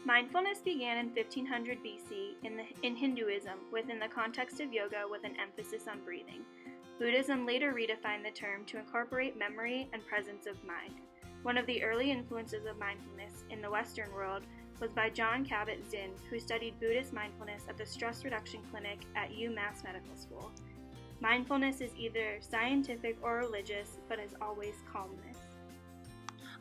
Mindfulness began in 1500 BC in Hinduism within the context of yoga with an emphasis on breathing. Buddhism later redefined the term to incorporate memory and presence of mind. One of the early influences of mindfulness in the Western world was by John Kabat-Zinn, who studied Buddhist mindfulness at the Stress Reduction Clinic at UMass Medical School. Mindfulness is either scientific or religious, but is always calmness.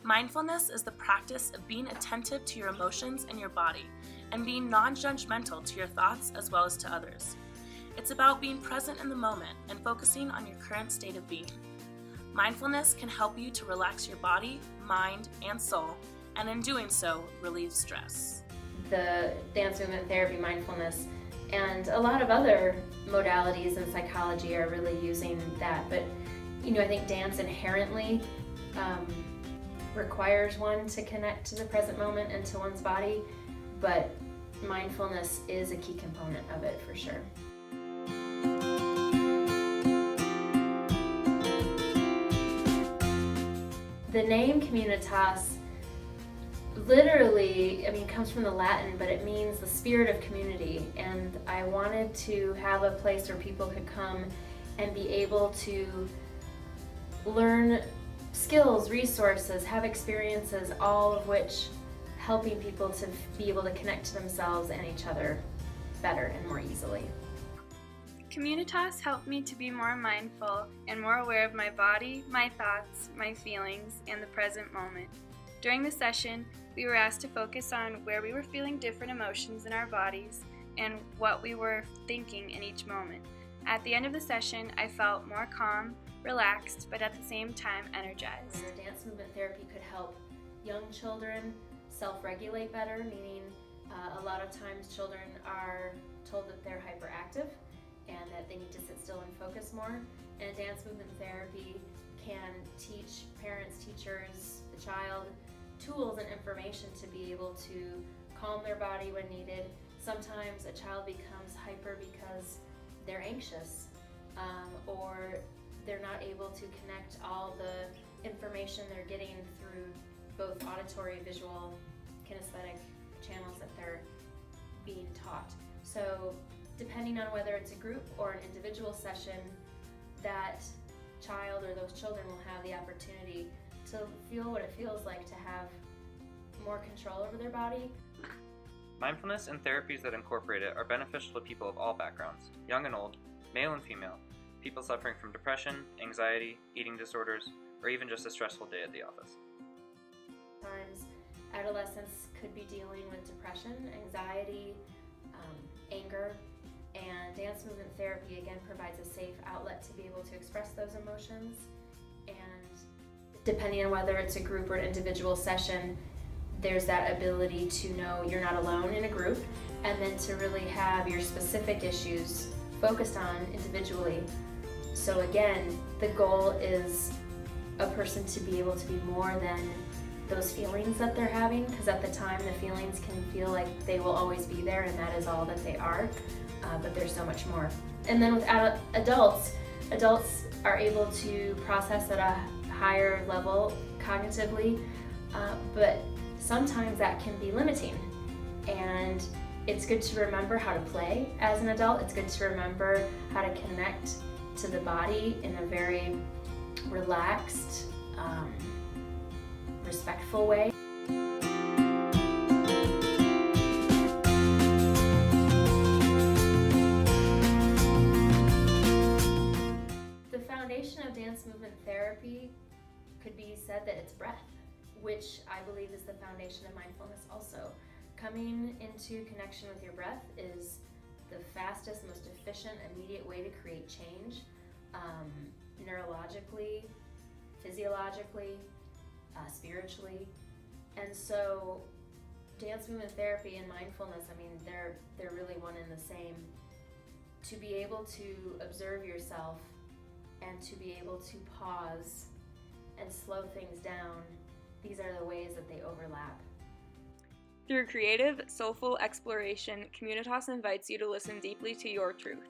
Mindfulness is the practice of being attentive to your emotions and your body, and being non-judgmental to your thoughts as well as to others. It's about being present in the moment and focusing on your current state of being. Mindfulness can help you to relax your body, mind, and soul, and in doing so, relieve stress. The dance movement therapy mindfulness and a lot of other modalities in psychology are really using that, but I think dance inherently requires one to connect to the present moment and to one's body, but mindfulness is a key component of it for sure. The name Communitas literally, comes from the Latin, but it means the spirit of community, and I wanted to have a place where people could come and be able to learn skills, resources, have experiences, all of which helping people to be able to connect to themselves and each other better and more easily. Communitas helped me to be more mindful and more aware of my body, my thoughts, my feelings, and the present moment. During the session, we were asked to focus on where we were feeling different emotions in our bodies and what we were thinking in each moment. At the end of the session, I felt more calm, relaxed, but at the same time energized. Dance movement therapy could help young children self-regulate better, meaning a lot of times children are told that they're hyperactive and that they need to sit still and focus more. And dance movement therapy can teach parents, teachers, the child tools and information to be able to calm their body when needed. Sometimes a child becomes hyper because they're anxious or they're not able to connect all the information they're getting through both auditory, visual, kinesthetic channels that they're being taught. So depending on whether it's a group or an individual session, that child or those children will have the opportunity to feel what it feels like to have more control over their body. Mindfulness and therapies that incorporate it are beneficial to people of all backgrounds, young and old, male and female, people suffering from depression, anxiety, eating disorders, or even just a stressful day at the office. Sometimes adolescents could be dealing with depression, anxiety, anger, and dance movement therapy again provides a safe outlet to be able to express those emotions. And depending on whether it's a group or an individual session, there's that ability to know you're not alone in a group, and then to really have your specific issues focused on individually. So again, the goal is a person to be able to be more than those feelings that they're having, because at the time the feelings can feel like they will always be there and that is all that they are, but there's so much more. And then with adults are able to process at a higher level cognitively, but sometimes that can be limiting. And it's good to remember how to play as an adult. It's good to remember how to connect to the body in a very relaxed, respectful way. The foundation of dance movement therapy could be said that it's breath, which I believe is the foundation of mindfulness also. Coming into connection with your breath is the fastest, most efficient, immediate way to create change, neurologically, physiologically, spiritually. And so dance movement therapy and mindfulness, they're really one and the same. To be able to observe yourself and to be able to pause and slow things down, these are the ways that they overlap. Through creative, soulful exploration, Communitas invites you to listen deeply to your truth.